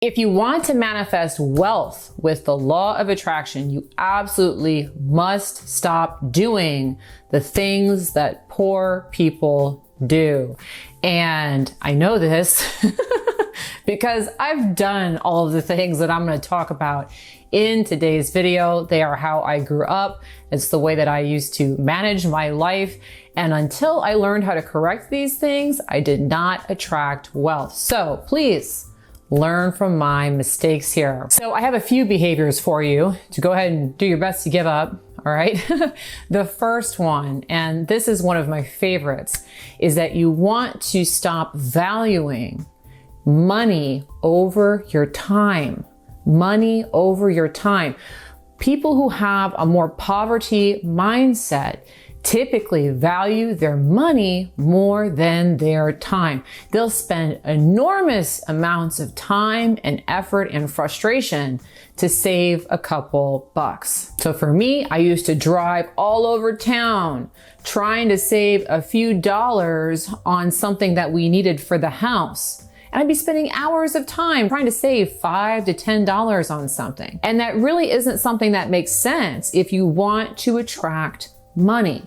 If you want to manifest wealth with the law of attraction, you absolutely must stop doing the things that poor people do. And I know this because I've done all of the things that I'm going to talk about in today's video. They are how I grew up. It's the way that I used to manage my life. And until I learned how to correct these things, I did not attract wealth. So please learn from my mistakes here. So I have a few behaviors for you to go ahead and do your best to give up. All right. The first one, and this is one of my favorites, is that you want to stop valuing money over your time. Money over your time. People who have a more poverty mindset typically value their money more than their time. They'll spend enormous amounts of time and effort and frustration to save a couple bucks. So for me, I used to drive all over town trying to save a few dollars on something that we needed for the house. And I'd be spending hours of time trying to save $5 to $10 on something. And that really isn't something that makes sense if you want to attract money.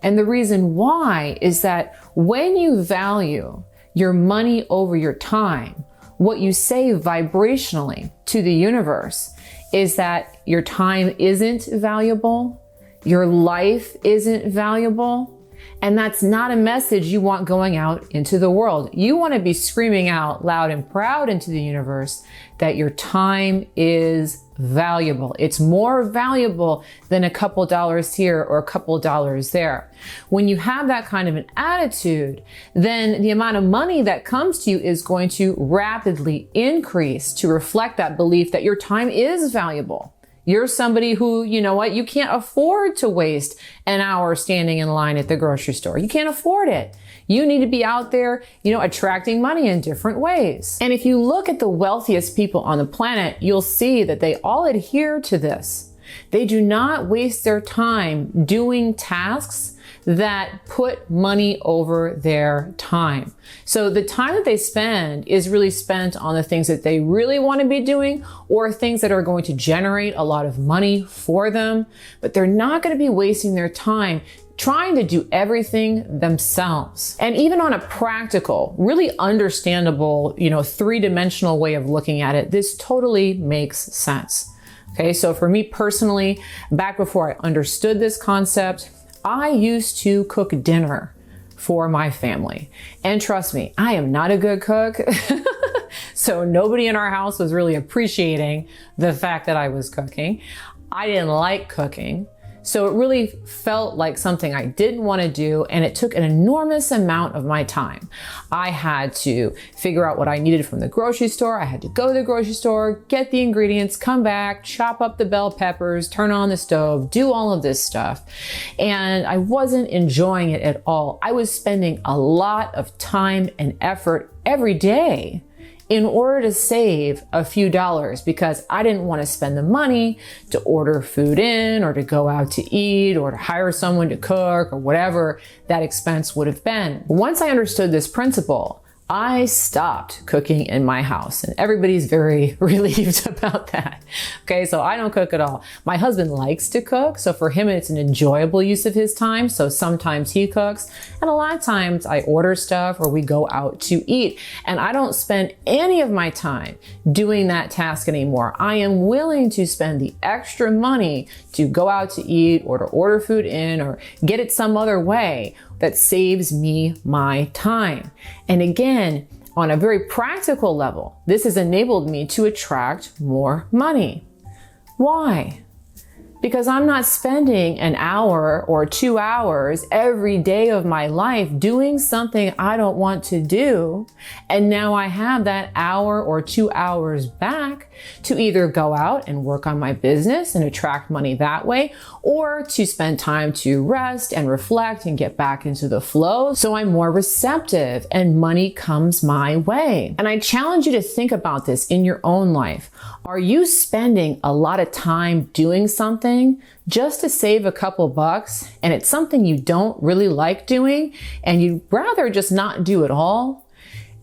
And the reason why is that when you value your money over your time, what you say vibrationally to the universe is that your time isn't valuable, your life isn't valuable, and that's not a message you want going out into the world. You want to be screaming out loud and proud into the universe that your time is valuable. It's more valuable than a couple dollars here or a couple dollars there. When you have that kind of an attitude, then the amount of money that comes to you is going to rapidly increase to reflect that belief that your time is valuable. You're somebody who, you know what, you can't afford to waste an hour standing in line at the grocery store. You can't afford it. You need to be out there, attracting money in different ways. And if you look at the wealthiest people on the planet, you'll see that they all adhere to this. They do not waste their time doing tasks that put money over their time. So the time that they spend is really spent on the things that they really want to be doing or things that are going to generate a lot of money for them, but they're not going to be wasting their time trying to do everything themselves. And even on a practical, really understandable, three-dimensional way of looking at it, this totally makes sense. Okay, so for me personally, back before I understood this concept, I used to cook dinner for my family. And trust me, I am not a good cook. So nobody in our house was really appreciating the fact that I was cooking. I didn't like cooking. So it really felt like something I didn't want to do, and it took an enormous amount of my time. I had to figure out what I needed from the grocery store. I had to go to the grocery store, get the ingredients, come back, chop up the bell peppers, turn on the stove, do all of this stuff. And I wasn't enjoying it at all. I was spending a lot of time and effort every day in order to save a few dollars because I didn't want to spend the money to order food in or to go out to eat or to hire someone to cook or whatever that expense would have been. Once I understood this principle, I stopped cooking in my house, and everybody's very relieved about that. Okay, so I don't cook at all. My husband likes to cook, so for him it's an enjoyable use of his time, so sometimes he cooks, and a lot of times I order stuff or we go out to eat, and I don't spend any of my time doing that task anymore. I am willing to spend the extra money to go out to eat or to order food in or get it some other way that saves me my time. And again, on a very practical level, this has enabled me to attract more money. Why? Because I'm not spending an hour or 2 hours every day of my life doing something I don't want to do. And now I have that hour or 2 hours back to either go out and work on my business and attract money that way, or to spend time to rest and reflect and get back into the flow. So I'm more receptive and money comes my way. And I challenge you to think about this in your own life. Are you spending a lot of time doing something just to save a couple bucks, and it's something you don't really like doing and you'd rather just not do at all?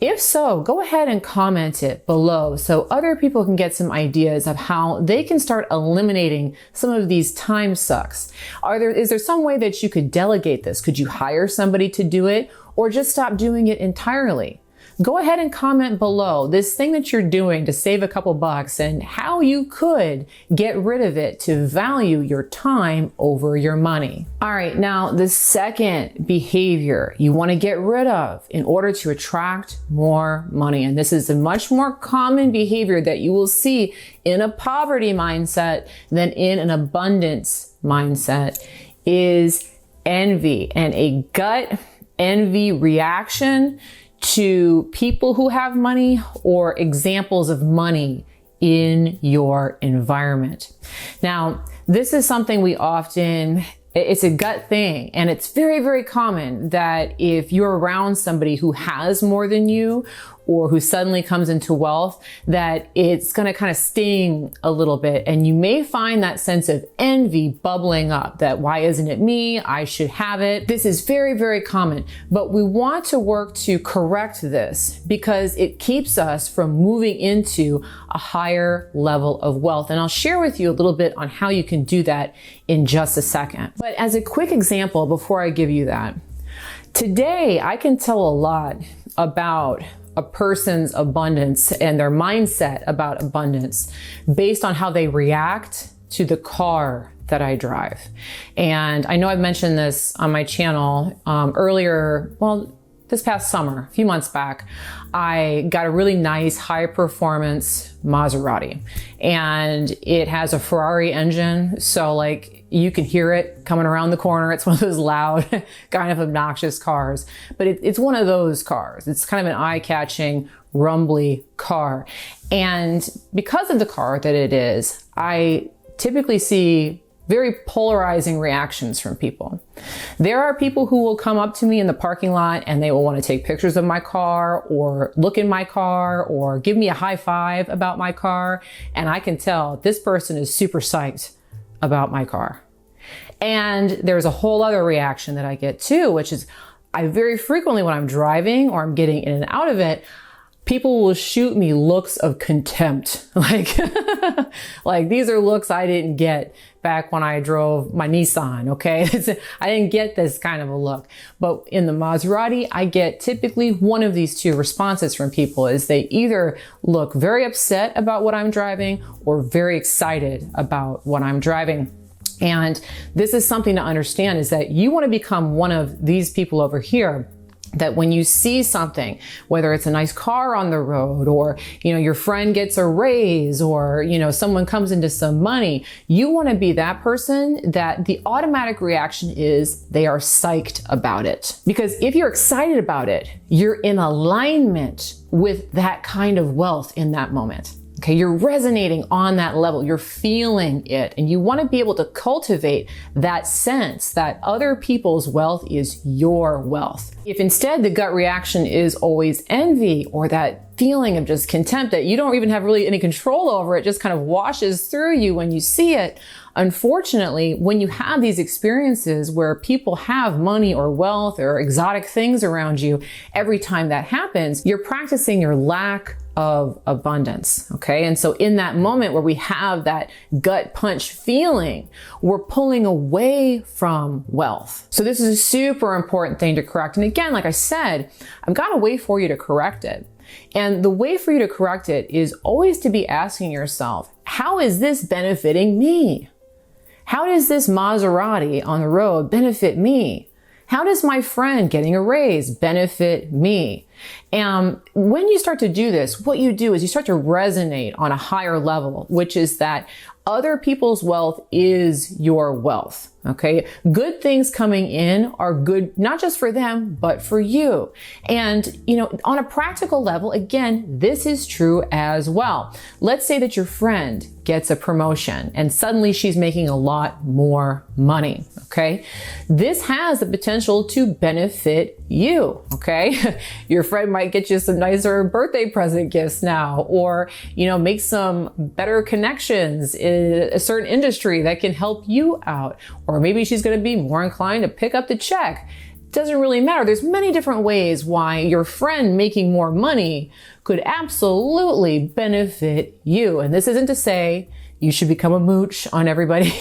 If so, go ahead and comment it below so other people can get some ideas of how they can start eliminating some of these time sucks. Is there some way that you could delegate this? Could you hire somebody to do it or just stop doing it entirely? Go ahead and comment below this thing that you're doing to save a couple bucks and how you could get rid of it to value your time over your money. All right, now the second behavior you want to get rid of in order to attract more money, and this is a much more common behavior that you will see in a poverty mindset than in an abundance mindset, is envy, and a gut envy reaction to people who have money or examples of money in your environment. Now, this is something it's a gut thing, and it's very, very common that if you're around somebody who has more than you or who suddenly comes into wealth, that it's going to kind of sting a little bit. And you may find that sense of envy bubbling up, that why isn't it me? I should have it. This is very, very common, but we want to work to correct this because it keeps us from moving into a higher level of wealth. And I'll share with you a little bit on how you can do that in just a second. But as a quick example, before I give you that, today I can tell a lot about a person's abundance and their mindset about abundance based on how they react to the car that I drive. And I know I've mentioned this on my channel earlier, this past summer, a few months back. I got a really nice high performance Maserati, and it has a Ferrari engine. So like you can hear it coming around the corner. It's one of those loud, kind of obnoxious cars, but it's one of those cars. It's kind of an eye-catching, rumbly car. And because of the car that it is, I typically see very polarizing reactions from people. There are people who will come up to me in the parking lot and they will want to take pictures of my car or look in my car or give me a high five about my car. And I can tell this person is super psyched about my car. And there's a whole other reaction that I get too, which is I very frequently, when I'm driving or I'm getting in and out of it, people will shoot me looks of contempt. Like these are looks I didn't get back when I drove my Nissan, okay? I didn't get this kind of a look. But in the Maserati, I get typically one of these two responses from people is they either look very upset about what I'm driving or very excited about what I'm driving. And this is something to understand, is that you want to become one of these people over here, that when you see something, whether it's a nice car on the road or, your friend gets a raise or, someone comes into some money, you want to be that person that the automatic reaction is they are psyched about it. Because if you're excited about it, you're in alignment with that kind of wealth in that moment. Okay, you're resonating on that level, you're feeling it, and you want to be able to cultivate that sense that other people's wealth is your wealth. If instead the gut reaction is always envy or that feeling of just contempt that you don't even have really any control over, it just kind of washes through you when you see it. Unfortunately, when you have these experiences where people have money or wealth or exotic things around you, every time that happens, you're practicing your lack of abundance, okay? And so in that moment where we have that gut punch feeling, we're pulling away from wealth. So this is a super important thing to correct. And again, like I said, I've got a way for you to correct it. And the way for you to correct it is always to be asking yourself, how is this benefiting me? How does this Maserati on the road benefit me? How does my friend getting a raise benefit me? And when you start to do this, what you do is you start to resonate on a higher level, which is that other people's wealth is your wealth. Okay. Good things coming in are good, not just for them, but for you. And, on a practical level, again, this is true as well. Let's say that your friend gets a promotion and suddenly she's making a lot more money. Okay. This has the potential to benefit you. Okay. Your friend might get you some nicer birthday present gifts now, or, make some better connections in a certain industry that can help you out. Or maybe she's going to be more inclined to pick up the check. doesn't really matter. There's many different ways why your friend making more money could absolutely benefit you. And this isn't to say you should become a mooch on everybody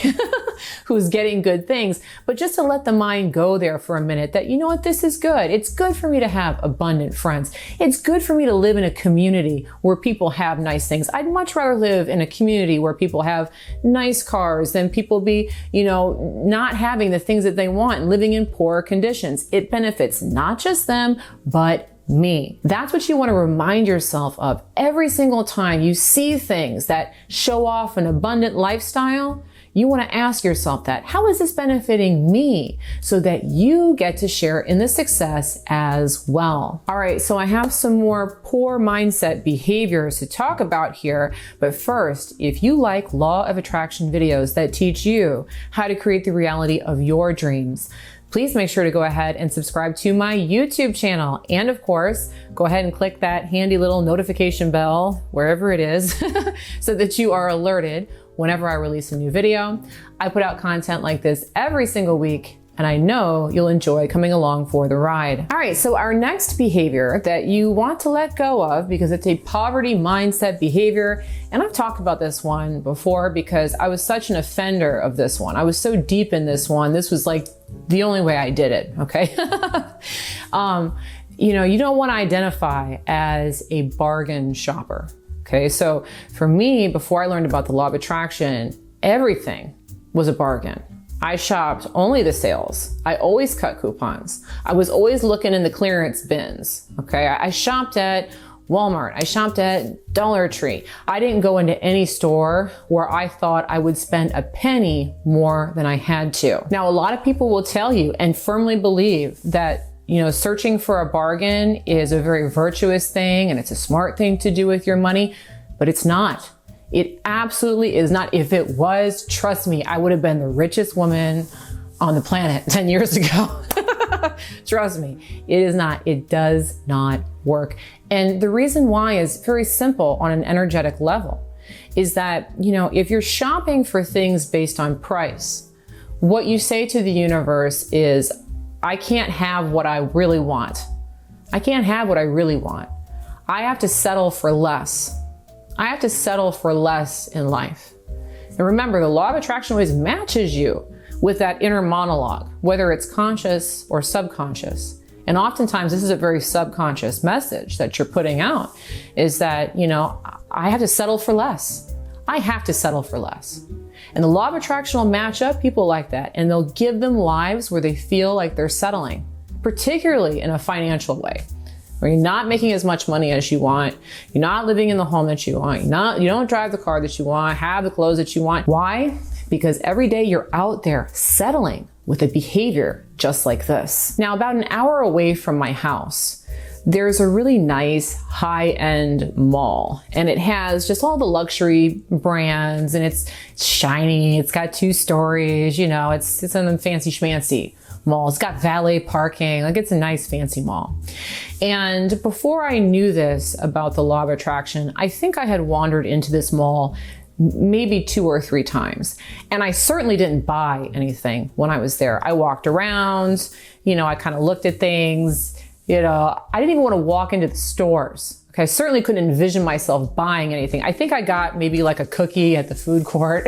who's getting good things, but just to let the mind go there for a minute that, you know what, this is good. It's good for me to have abundant friends. It's good for me to live in a community where people have nice things. I'd much rather live in a community where people have nice cars than people be, not having the things that they want and living in poor conditions. It benefits not just them, but me. That's what you want to remind yourself of every single time you see things that show off an abundant lifestyle. You want to ask yourself that, how is this benefiting me, so that you get to share in the success as well. All right, so I have some more poor mindset behaviors to talk about here. But first, if you like law of attraction videos that teach you how to create the reality of your dreams, please make sure to go ahead and subscribe to my YouTube channel. And of course, go ahead and click that handy little notification bell, wherever it is, so that you are alerted whenever I release a new video. I put out content like this every single week, and I know you'll enjoy coming along for the ride. All right, so our next behavior that you want to let go of, because it's a poverty mindset behavior, and I've talked about this one before because I was such an offender of this one. I was so deep in this one. This was like the only way I did it, okay? You don't want to identify as a bargain shopper. Okay, so for me, before I learned about the law of attraction, everything was a bargain. I shopped only the sales. I always cut coupons. I was always looking in the clearance bins. Okay, I shopped at Walmart. I shopped at Dollar Tree. I didn't go into any store where I thought I would spend a penny more than I had to. Now, a lot of people will tell you and firmly believe that searching for a bargain is a very virtuous thing and it's a smart thing to do with your money, but it's not. It absolutely is not. If it was, trust me, I would have been the richest woman on the planet 10 years ago. Trust me, it is not. It does not work. And the reason why is very simple on an energetic level, is that, if you're shopping for things based on price, what you say to the universe is, I can't have what I really want. I can't have what I really want. I have to settle for less. I have to settle for less in life. And remember, the law of attraction always matches you with that inner monologue, whether it's conscious or subconscious. And oftentimes this is a very subconscious message that you're putting out, is that, I have to settle for less. I have to settle for less. And the law of attraction will match up people like that, and they'll give them lives where they feel like they're settling, particularly in a financial way, where you're not making as much money as you want, you're not living in the home that you want, you don't drive the car that you want, have the clothes that you want. Why? Because every day you're out there settling with a behavior just like this. Now, about an hour away from my house, there's a really nice high-end mall, and it has just all the luxury brands, and it's shiny. It's got 2 stories, it's in a fancy schmancy mall. It's got valet parking. Like, it's a nice fancy mall. And before I knew this about the law of attraction, I think I had wandered into this mall maybe 2 or 3 times. And I certainly didn't buy anything when I was there. I walked around, I kind of looked at things. I didn't even want to walk into the stores. Okay, I certainly couldn't envision myself buying anything. I think I got maybe like a cookie at the food court,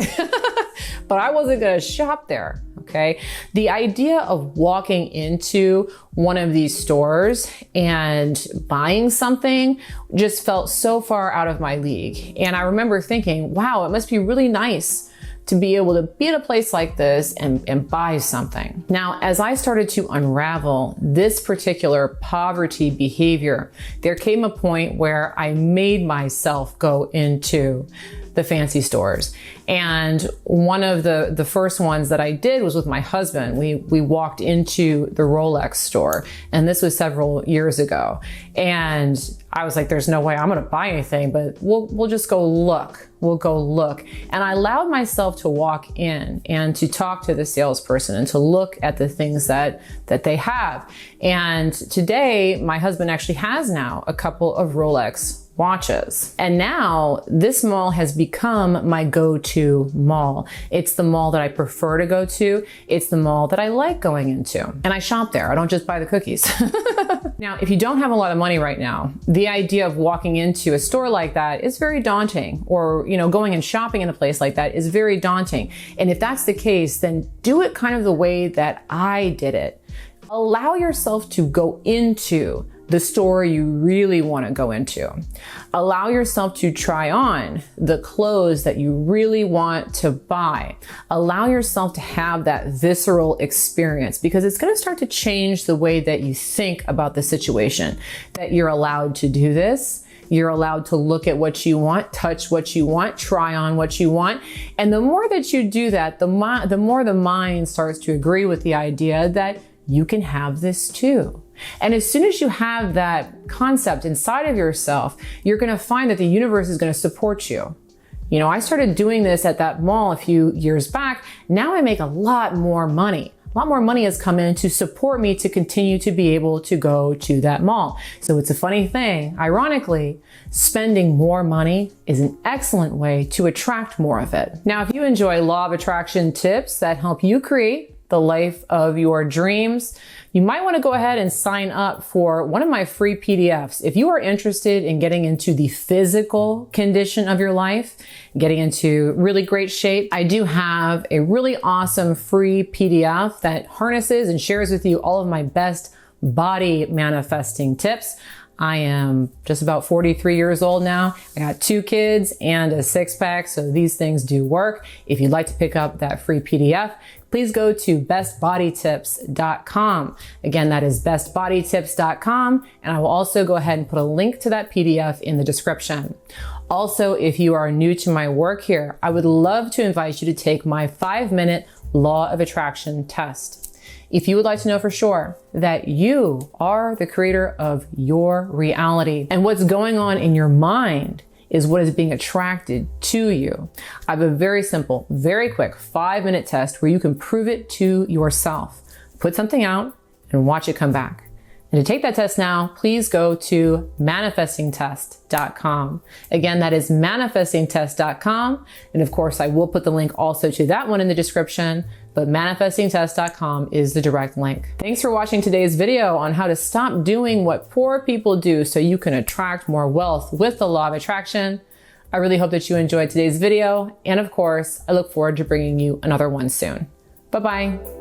but I wasn't going to shop there. Okay, the idea of walking into one of these stores and buying something just felt so far out of my league. And I remember thinking, wow, it must be really nice to be able to be at a place like this and buy something. Now, as I started to unravel this particular poverty behavior, there came a point where I made myself go into the fancy stores. And one of the first ones that I did was with my husband. We walked into the Rolex store, and this was several years ago. And I was like, there's no way I'm gonna buy anything, but we'll just go look. We'll go look. And I allowed myself to walk in and to talk to the salesperson and to look at the things that they have. And today, my husband actually has now a couple of Rolex watches. And now this mall has become my go-to mall. It's the mall that I prefer to go to. It's the mall that I like going into. And I shop there. I don't just buy the cookies. Now, if you don't have a lot of money right now, the idea of walking into a store like that is very daunting, or, going and shopping in a place like that is very daunting. And if that's the case, then do it kind of the way that I did it. Allow yourself to go into the store you really want to go into. Allow yourself to try on the clothes that you really want to buy. Allow yourself to have that visceral experience, because it's going to start to change the way that you think about the situation. That you're allowed to do this. You're allowed to look at what you want, touch what you want, try on what you want. And the more that you do that, the more the mind starts to agree with the idea that you can have this too. And as soon as you have that concept inside of yourself, you're going to find that the universe is going to support you. I started doing this at that mall a few years back. Now I make a lot more money. A lot more money has come in to support me to continue to be able to go to that mall. So it's a funny thing. Ironically, spending more money is an excellent way to attract more of it. Now, if you enjoy law of attraction tips that help you create the life of your dreams, you might want to go ahead and sign up for one of my free PDFs. If you are interested in getting into the physical condition of your life, getting into really great shape, I do have a really awesome free PDF that harnesses and shares with you all of my best body manifesting tips. I am just about 43 years old now. I got 2 kids and a 6-pack, so these things do work. If you'd like to pick up that free PDF, please go to bestbodytips.com. Again, that is bestbodytips.com, and I will also go ahead and put a link to that PDF in the description. Also, if you are new to my work here, I would love to invite you to take my 5-minute Law of Attraction test. If you would like to know for sure that you are the creator of your reality and what's going on in your mind is what is being attracted to you, I have a very simple, very quick 5-minute test where you can prove it to yourself. Put something out and watch it come back. And to take that test now, please go to manifestingtest.com. Again, that is manifestingtest.com. And of course, I will put the link also to that one in the description, but manifestingtest.com is the direct link. Thanks for watching today's video on how to stop doing what poor people do so you can attract more wealth with the law of attraction. I really hope that you enjoyed today's video. And of course, I look forward to bringing you another one soon. Bye-bye.